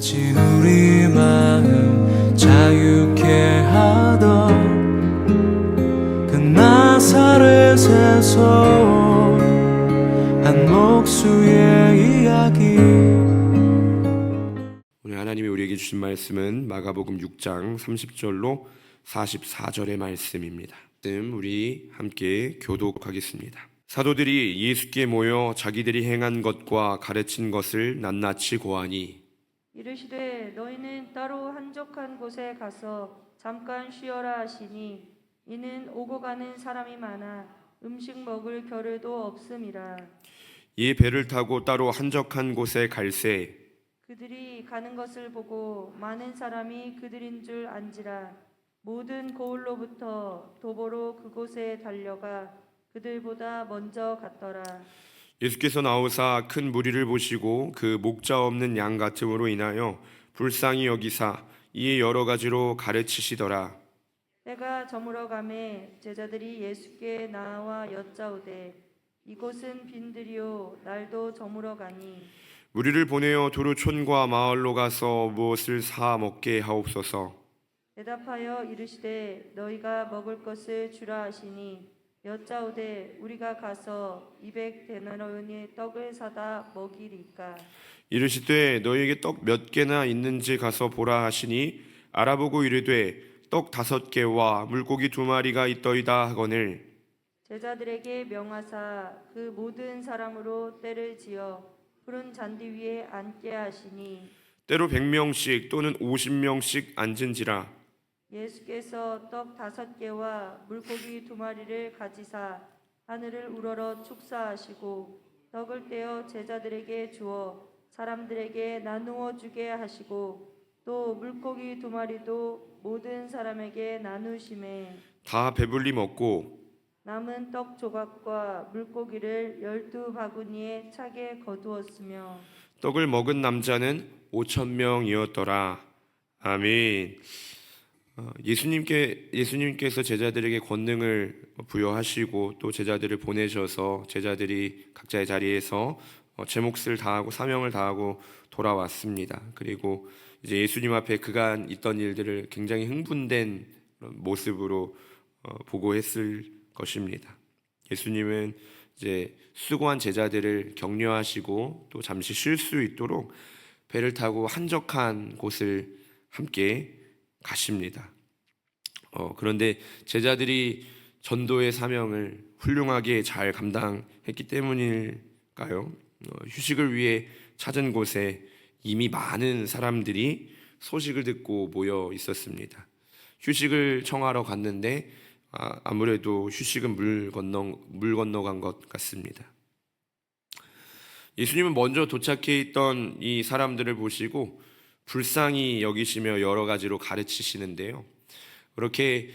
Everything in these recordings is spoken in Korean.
마치 우리 마음 자유케 하던 그 나사렛에서 한 목수의 이야기. 오늘 하나님이 우리에게 주신 말씀은 마가복음 6장 30절로 44절의 말씀입니다. 우리 함께 교독하겠습니다. 사도들이 예수께 모여 자기들이 행한 것과 가르친 것을 낱낱이 고하니 이르시되 너희는 따로 한적한 곳에 가서 잠깐 쉬어라 하시니 이는 오고 가는 사람이 많아 음식 먹을 겨를도 없음이라. 이 배를 타고 따로 한적한 곳에 갈새 그들이 가는 것을 보고 많은 사람이 그들인 줄 안지라. 모든 고을로부터 도보로 그곳에 달려가 그들보다 먼저 갔더라. 예수께서 나오사 큰 무리를 보시고 그 목자 없는 양 같음으로 인하여 불쌍히 여기사 이에 여러 가지로 가르치시더라. 때가 저물어 가매 제자들이 예수께 나와 여짜오되 이곳은 빈들이요 날도 저물어 가니 무리를 보내어 두루 촌과 마을로 가서 무엇을 사 먹게 하옵소서. 대답하여 이르시되 너희가 먹을 것을 주라 하시니 여짜오되 우리가 가서 200데나리온의 떡을 사다 먹이리까. 이르시되 너희에게 떡 몇 개나 있는지 가서 보라 하시니 알아보고 이르되 떡 5개와 물고기 2마리가 있더이다 하거늘 제자들에게 명하사 그 모든 사람으로 때를 지어 푸른 잔디 위에 앉게 하시니 때로 100명씩 또는 50명씩 앉은지라. 예수께서 떡 5개와 물고기 2마리를 가지사 하늘을 우러러 축사하시고 떡을 떼어 제자들에게 주어 사람들에게 나누어 주게 하시고 또 물고기 2마리도 모든 사람에게 나누시매 다 배불리 먹고 남은 떡 조각과 물고기를 12바구니에 차게 거두었으며 떡을 먹은 남자는 5,000명이었더라. 아멘. 예수님께서 제자들에게 권능을 부여하시고 또 제자들을 보내셔서 제자들이 각자의 자리에서 제 몫을 다하고 사명을 다하고 돌아왔습니다. 그리고 이제 예수님 앞에 그간 있던 일들을 굉장히 흥분된 모습으로 보고했을 것입니다. 예수님은 이제 수고한 제자들을 격려하시고 또 잠시 쉴 수 있도록 배를 타고 한적한 곳을 함께 가십니다. 그런데 제자들이 전도의 사명을 훌륭하게 잘 감당했기 때문일까요? 휴식을 위해 찾은 곳에 이미 많은 사람들이 소식을 듣고 모여 있었습니다. 휴식을 청하러 갔는데 아무래도 휴식은 물 건너간 것 같습니다. 예수님은 먼저 도착해 있던 이 사람들을 보시고 불쌍히 여기시며 여러 가지로 가르치시는데요. 그렇게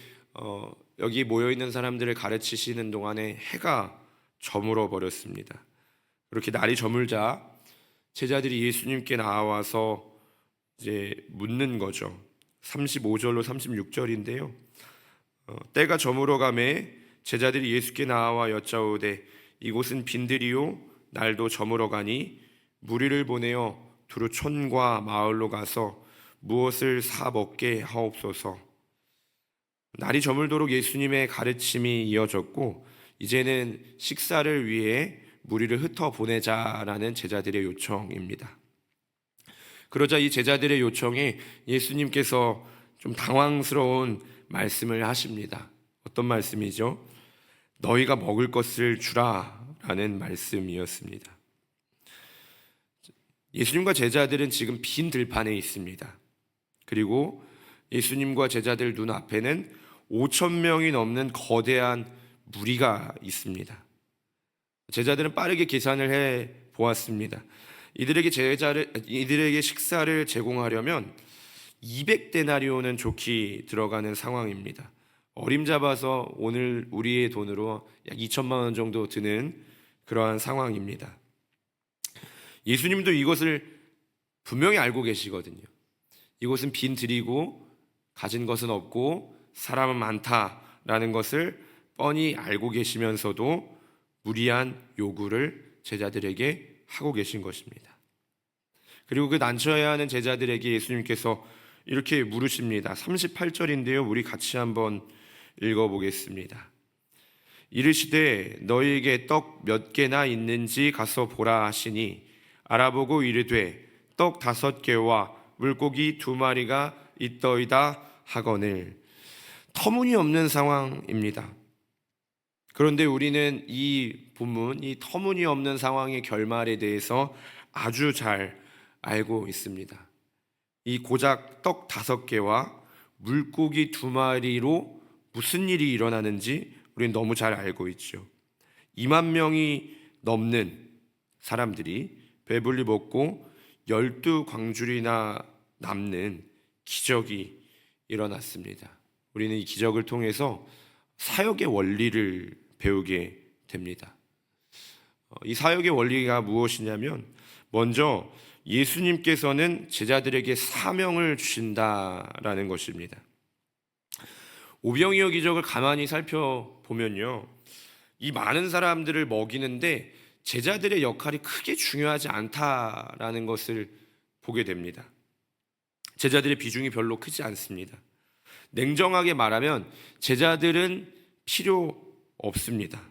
여기 모여 있는 사람들을 가르치시는 동안에 해가 저물어 버렸습니다. 그렇게 날이 저물자 제자들이 예수님께 나와서 이제 묻는 거죠. 35절로 36절인데요. 때가 저물어 가매 제자들이 예수께 나와 여짜오되 이곳은 빈들이요 날도 저물어 가니 무리를 보내어 두루 촌과 마을로 가서 무엇을 사 먹게 하옵소서. 날이 저물도록 예수님의 가르침이 이어졌고 이제는 식사를 위해 무리를 흩어 보내자라는 제자들의 요청입니다. 그러자 이 제자들의 요청에 예수님께서 좀 당황스러운 말씀을 하십니다. 어떤 말씀이죠? 너희가 먹을 것을 주라라는 말씀이었습니다. 예수님과 제자들은 지금 빈 들판에 있습니다. 그리고 예수님과 제자들 눈앞에는 5,000명이 넘는 거대한 무리가 있습니다. 제자들은 빠르게 계산을 해 보았습니다. 이들에게 식사를 제공하려면 200데나리온은 좋게 들어가는 상황입니다. 어림잡아서 오늘 우리의 돈으로 약 2천만 원 정도 드는 그러한 상황입니다. 예수님도 이것을 분명히 알고 계시거든요. 이곳은 빈 들이고 가진 것은 없고 사람은 많다라는 것을 뻔히 알고 계시면서도 무리한 요구를 제자들에게 하고 계신 것입니다. 그리고 그 난처해야 하는 제자들에게 예수님께서 이렇게 물으십니다. 38절인데요. 우리 같이 한번 읽어보겠습니다. 이르시되 너희에게 떡 몇 개나 있는지 가서 보라 하시니 알아보고 이르되 떡 5개와 물고기 2마리가 있더이다 하거늘. 터무니없는 상황입니다. 그런데 우리는 이 본문, 이 터무니없는 상황의 결말에 대해서 아주 잘 알고 있습니다. 이 고작 떡 5개와 물고기 2마리로 무슨 일이 일어나는지 우리는 너무 잘 알고 있죠. 2만 명이 넘는 사람들이 배불리 먹고 12광줄이나 남는 기적이 일어났습니다. 우리는 이 기적을 통해서 사역의 원리를 배우게 됩니다. 이 사역의 원리가 무엇이냐면, 먼저 예수님께서는 제자들에게 사명을 주신다라는 것입니다. 오병이어 기적을 가만히 살펴보면요, 이 많은 사람들을 먹이는데 제자들의 역할이 크게 중요하지 않다라는 것을 보게 됩니다. 제자들의 비중이 별로 크지 않습니다. 냉정하게 말하면 제자들은 필요 없습니다.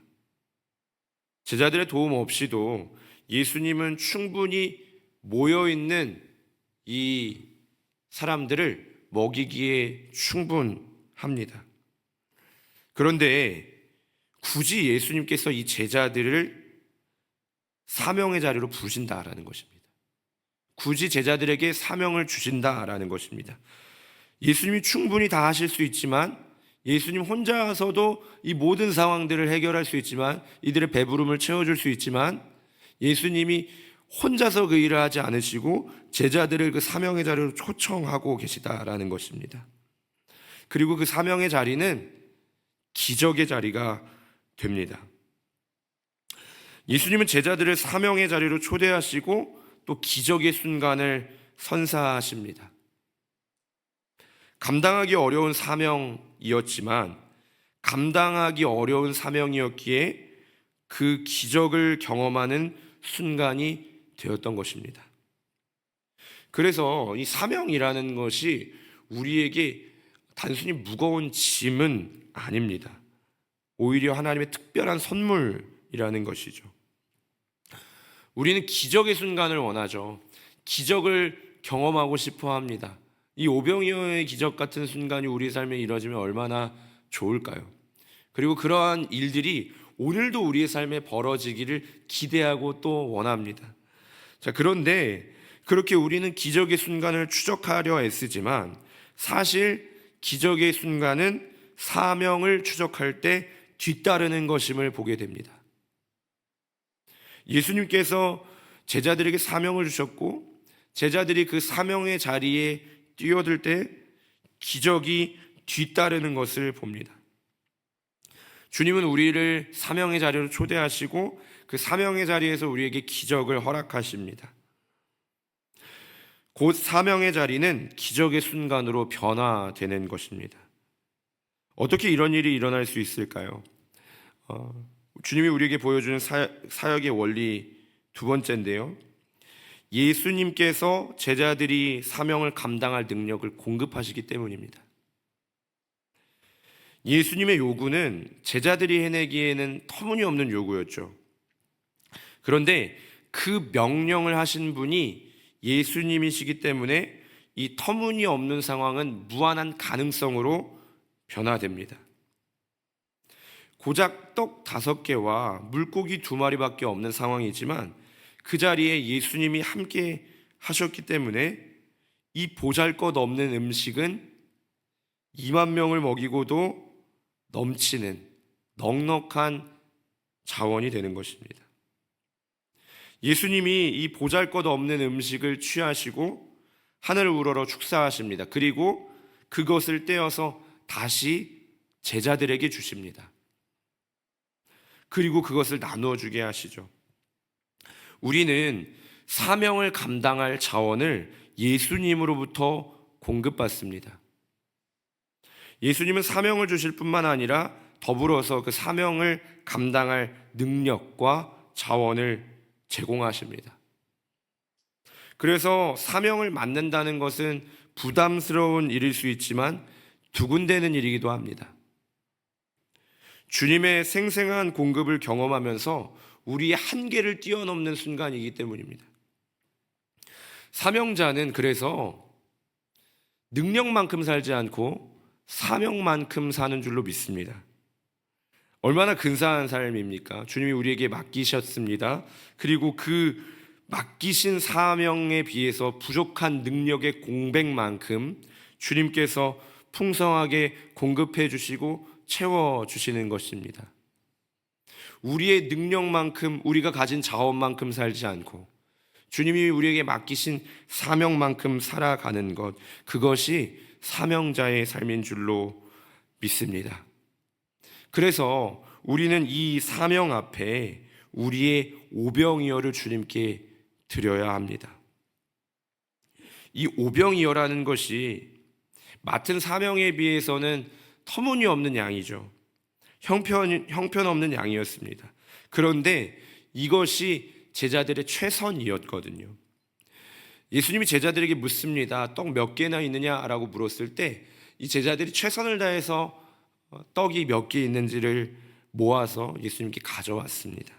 제자들의 도움 없이도 예수님은 충분히 모여있는 이 사람들을 먹이기에 충분합니다. 그런데 굳이 예수님께서 이 제자들을 사명의 자리로 부르신다라는 것입니다. 굳이 제자들에게 사명을 주신다라는 것입니다. 예수님이 충분히 다 하실 수 있지만, 예수님 혼자서도 이 모든 상황들을 해결할 수 있지만, 이들의 배부름을 채워줄 수 있지만, 예수님이 혼자서 그 일을 하지 않으시고 제자들을 그 사명의 자리로 초청하고 계시다라는 것입니다. 그리고 그 사명의 자리는 기적의 자리가 됩니다. 예수님은 제자들을 사명의 자리로 초대하시고 또 기적의 순간을 선사하십니다. 감당하기 어려운 사명이었지만, 감당하기 어려운 사명이었기에 그 기적을 경험하는 순간이 되었던 것입니다. 그래서 이 사명이라는 것이 우리에게 단순히 무거운 짐은 아닙니다. 오히려 하나님의 특별한 선물이라는 것이죠. 우리는 기적의 순간을 원하죠. 기적을 경험하고 싶어 합니다. 이 오병이어의 기적 같은 순간이 우리 삶에 이루어지면 얼마나 좋을까요? 그리고 그러한 일들이 오늘도 우리의 삶에 벌어지기를 기대하고 또 원합니다. 자, 그런데 그렇게 우리는 기적의 순간을 추적하려 애쓰지만, 사실 기적의 순간은 사명을 추적할 때 뒤따르는 것임을 보게 됩니다. 예수님께서 제자들에게 사명을 주셨고, 제자들이 그 사명의 자리에 뛰어들 때 기적이 뒤따르는 것을 봅니다. 주님은 우리를 사명의 자리로 초대하시고 그 사명의 자리에서 우리에게 기적을 허락하십니다. 곧 사명의 자리는 기적의 순간으로 변화되는 것입니다. 어떻게 이런 일이 일어날 수 있을까요? 주님이 우리에게 보여주는 사역의 원리 두 번째인데요, 예수님께서 제자들이 사명을 감당할 능력을 공급하시기 때문입니다. 예수님의 요구는 제자들이 해내기에는 터무니없는 요구였죠. 그런데 그 명령을 하신 분이 예수님이시기 때문에 이 터무니없는 상황은 무한한 가능성으로 변화됩니다. 고작 떡 5개와 물고기 2마리밖에 없는 상황이지만 그 자리에 예수님이 함께 하셨기 때문에 이 보잘것없는 음식은 2만 명을 먹이고도 넘치는 넉넉한 자원이 되는 것입니다. 예수님이 이 보잘것없는 음식을 취하시고 하늘을 우러러 축사하십니다. 그리고 그것을 떼어서 다시 제자들에게 주십니다. 그리고 그것을 나누어 주게 하시죠. 우리는 사명을 감당할 자원을 예수님으로부터 공급받습니다. 예수님은 사명을 주실 뿐만 아니라 더불어서 그 사명을 감당할 능력과 자원을 제공하십니다. 그래서 사명을 맡는다는 것은 부담스러운 일일 수 있지만 두근대는 일이기도 합니다. 주님의 생생한 공급을 경험하면서 우리의 한계를 뛰어넘는 순간이기 때문입니다. 사명자는 그래서 능력만큼 살지 않고 사명만큼 사는 줄로 믿습니다. 얼마나 근사한 삶입니까? 주님이 우리에게 맡기셨습니다. 그리고 그 맡기신 사명에 비해서 부족한 능력의 공백만큼 주님께서 풍성하게 공급해 주시고 채워 주시는 것입니다. 우리의 능력만큼, 우리가 가진 자원만큼 살지 않고 주님이 우리에게 맡기신 사명만큼 살아가는 것, 그것이 사명자의 삶인 줄로 믿습니다. 그래서 우리는 이 사명 앞에 우리의 오병이어를 주님께 드려야 합니다. 이 오병이어라는 것이 맡은 사명에 비해서는 터무니없는 양이죠. 형편없는 양이었습니다. 그런데 이것이 제자들의 최선이었거든요. 예수님이 제자들에게 묻습니다. 떡 몇 개나 있느냐라고 물었을 때 이 제자들이 최선을 다해서 떡이 몇 개 있는지를 모아서 예수님께 가져왔습니다.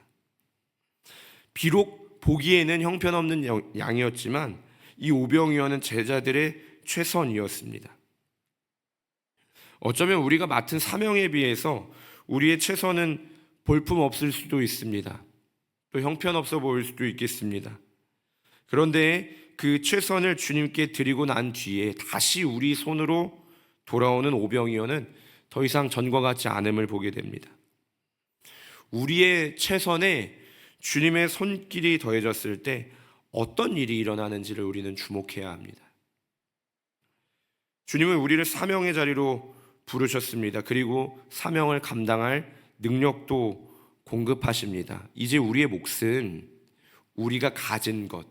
비록 보기에는 형편없는 양이었지만 이 오병이어는 제자들의 최선이었습니다. 어쩌면 우리가 맡은 사명에 비해서 우리의 최선은 볼품없을 수도 있습니다. 또 형편없어 보일 수도 있겠습니다. 그런데 그 최선을 주님께 드리고 난 뒤에 다시 우리 손으로 돌아오는 오병이어는 더 이상 전과 같지 않음을 보게 됩니다. 우리의 최선에 주님의 손길이 더해졌을 때 어떤 일이 일어나는지를 우리는 주목해야 합니다. 주님은 우리를 사명의 자리로 부르셨습니다. 그리고 사명을 감당할 능력도 공급하십니다. 이제 우리의 몫은 우리가 가진 것,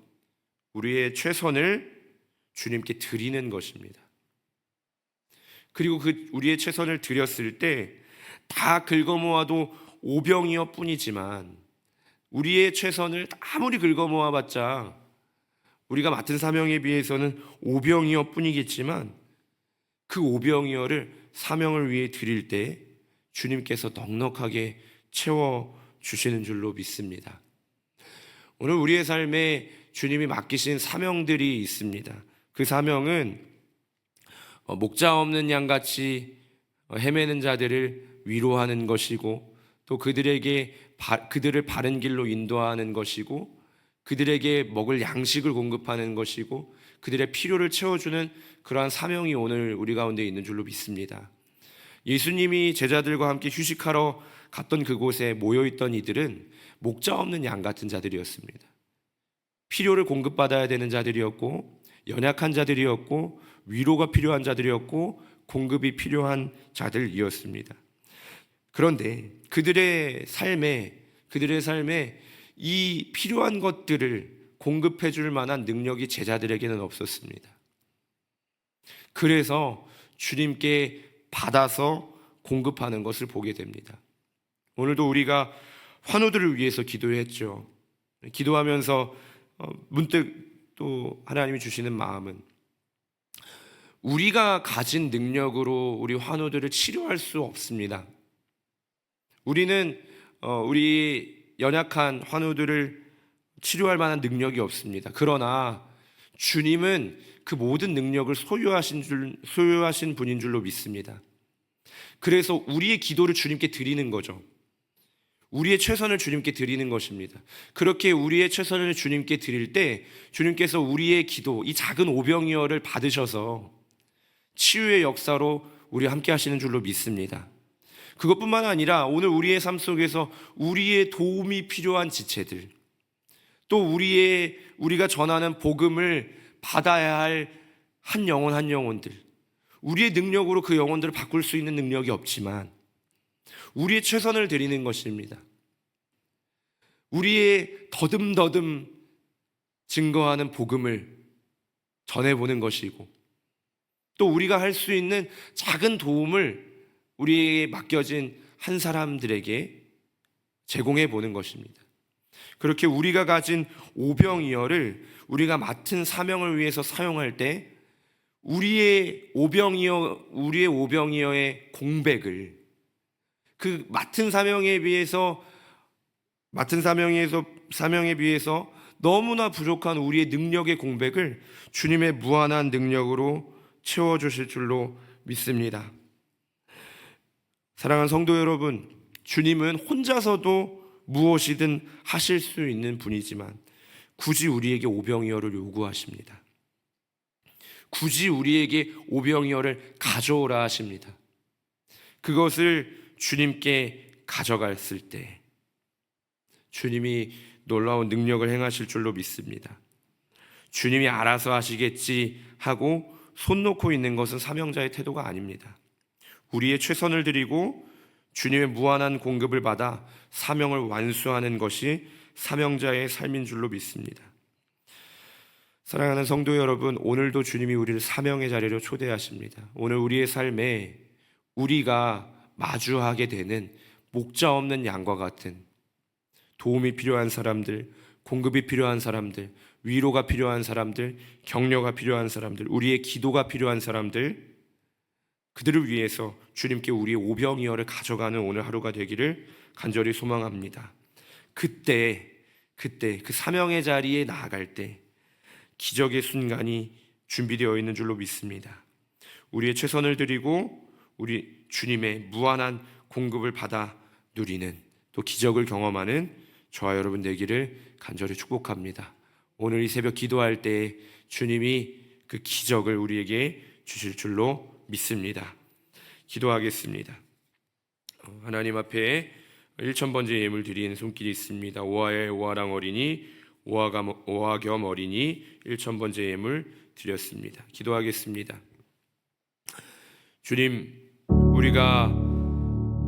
우리의 최선을 주님께 드리는 것입니다. 그리고 우리의 최선을 드렸을 때 다 긁어모아도 오병이어 뿐이지만 우리의 최선을 아무리 긁어모아봤자 우리가 맡은 사명에 비해서는 오병이어 뿐이겠지만 그 오병이어를 사명을 위해 드릴 때 주님께서 넉넉하게 채워주시는 줄로 믿습니다. 오늘 우리의 삶에 주님이 맡기신 사명들이 있습니다. 그 사명은 목자 없는 양같이 헤매는 자들을 위로하는 것이고 또 그들을 바른 길로 인도하는 것이고 그들에게 먹을 양식을 공급하는 것이고 그들의 필요를 채워주는 그러한 사명이 오늘 우리 가운데 있는 줄로 믿습니다. 예수님이 제자들과 함께 휴식하러 갔던 그곳에 모여있던 이들은 목자 없는 양 같은 자들이었습니다. 필요를 공급받아야 되는 자들이었고 연약한 자들이었고 위로가 필요한 자들이었고 공급이 필요한 자들이었습니다. 그런데 그들의 삶에 이 필요한 것들을 공급해 줄 만한 능력이 제자들에게는 없었습니다. 그래서 주님께 받아서 공급하는 것을 보게 됩니다. 오늘도 우리가 환우들을 위해서 기도했죠. 기도하면서 문득 또 하나님이 주시는 마음은 우리가 가진 능력으로 우리 환우들을 치료할 수 없습니다. 우리는 우리 연약한 환우들을 치료할 만한 능력이 없습니다. 그러나 주님은 그 모든 능력을 소유하신 분인 줄로 믿습니다. 그래서 우리의 기도를 주님께 드리는 거죠. 우리의 최선을 주님께 드리는 것입니다. 그렇게 우리의 최선을 주님께 드릴 때 주님께서 우리의 기도, 이 작은 오병이어를 받으셔서 치유의 역사로 우리와 함께 하시는 줄로 믿습니다. 그것뿐만 아니라 오늘 우리의 삶 속에서 우리의 도움이 필요한 지체들, 또 우리가 전하는 복음을 받아야 할 한 영혼들, 우리의 능력으로 그 영혼들을 바꿀 수 있는 능력이 없지만 우리의 최선을 드리는 것입니다. 우리의 더듬더듬 증거하는 복음을 전해보는 것이고 또 우리가 할 수 있는 작은 도움을 우리에게 맡겨진 한 사람들에게 제공해 보는 것입니다. 그렇게 우리가 가진 오병이어를 우리가 맡은 사명을 위해서 사용할 때 우리의 오병이어의 공백을, 그 맡은 사명에 비해서 너무나 부족한 우리의 능력의 공백을 주님의 무한한 능력으로 채워주실 줄로 믿습니다. 사랑하는 성도 여러분, 주님은 혼자서도 무엇이든 하실 수 있는 분이지만 굳이 우리에게 오병이어를 요구하십니다. 굳이 우리에게 오병이어를 가져오라 하십니다. 그것을 주님께 가져갔을 때 주님이 놀라운 능력을 행하실 줄로 믿습니다. 주님이 알아서 하시겠지 하고 손 놓고 있는 것은 사명자의 태도가 아닙니다. 우리의 최선을 드리고 주님의 무한한 공급을 받아 사명을 완수하는 것이 사명자의 삶인 줄로 믿습니다. 사랑하는 성도 여러분, 오늘도 주님이 우리를 사명의 자리로 초대하십니다. 오늘 우리의 삶에 우리가 마주하게 되는 목자 없는 양과 같은 도움이 필요한 사람들, 공급이 필요한 사람들, 위로가 필요한 사람들, 격려가 필요한 사람들, 우리의 기도가 필요한 사람들, 그들을 위해서 주님께 우리의 오병이어를 가져가는 오늘 하루가 되기를 간절히 소망합니다. 그때 그 사명의 자리에 나아갈 때 기적의 순간이 준비되어 있는 줄로 믿습니다. 우리의 최선을 드리고 우리 주님의 무한한 공급을 받아 누리는, 또 기적을 경험하는 저와 여러분 되기를 간절히 축복합니다. 오늘 이 새벽 기도할 때 주님이 그 기적을 우리에게 주실 줄로 믿습니다. 기도하겠습니다. 하나님 앞에 1000번째 예물 드리는 손길이 있습니다. 오화의 오화랑 어린이, 오화겸 어린이 1000번째 예물 드렸습니다. 기도하겠습니다. 주님, 우리가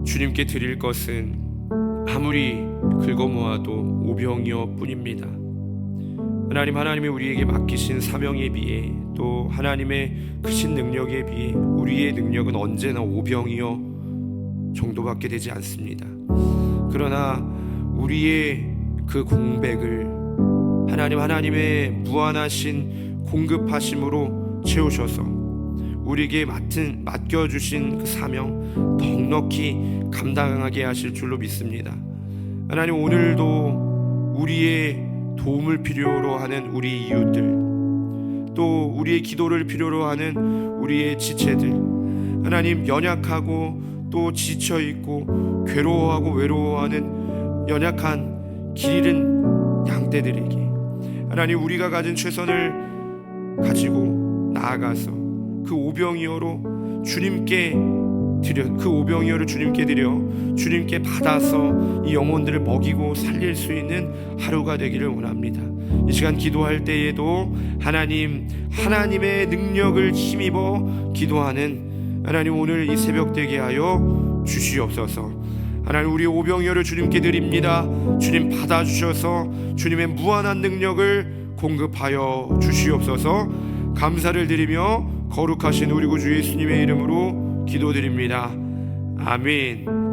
주님께 드릴 것은 아무리 긁어모아도 오병이어 뿐입니다. 하나님이 우리에게 맡기신 사명에 비해, 또 하나님의 크신 능력에 비해 우리의 능력은 언제나 오병이어 정도밖에 되지 않습니다. 그러나 우리의 그 공백을 하나님의 무한하신 공급하심으로 채우셔서 우리에게 맡겨주신 그 사명 넉넉히 감당하게 하실 줄로 믿습니다. 하나님, 오늘도 우리의 도움을 필요로 하는 우리 이웃들, 또 우리의 기도를 필요로 하는 우리의 지체들, 하나님, 연약하고 또 지쳐있고 괴로워하고 외로워하는 연약한 길 잃은 양떼들에게 하나님, 우리가 가진 최선을 가지고 나아가서 그 오병이어로 주님께 드려, 그 오병이어를 주님께 드려 주님께 받아서 이 영혼들을 먹이고 살릴 수 있는 하루가 되기를 원합니다. 이 시간 기도할 때에도 하나님의 능력을 힘입어 기도하는 하나님, 오늘 이 새벽 되게 하여 주시옵소서. 하나님, 우리 오병이어를 주님께 드립니다. 주님 받아주셔서 주님의 무한한 능력을 공급하여 주시옵소서. 감사를 드리며 거룩하신 우리 구주 예수님의 이름으로 기도드립니다. 아멘.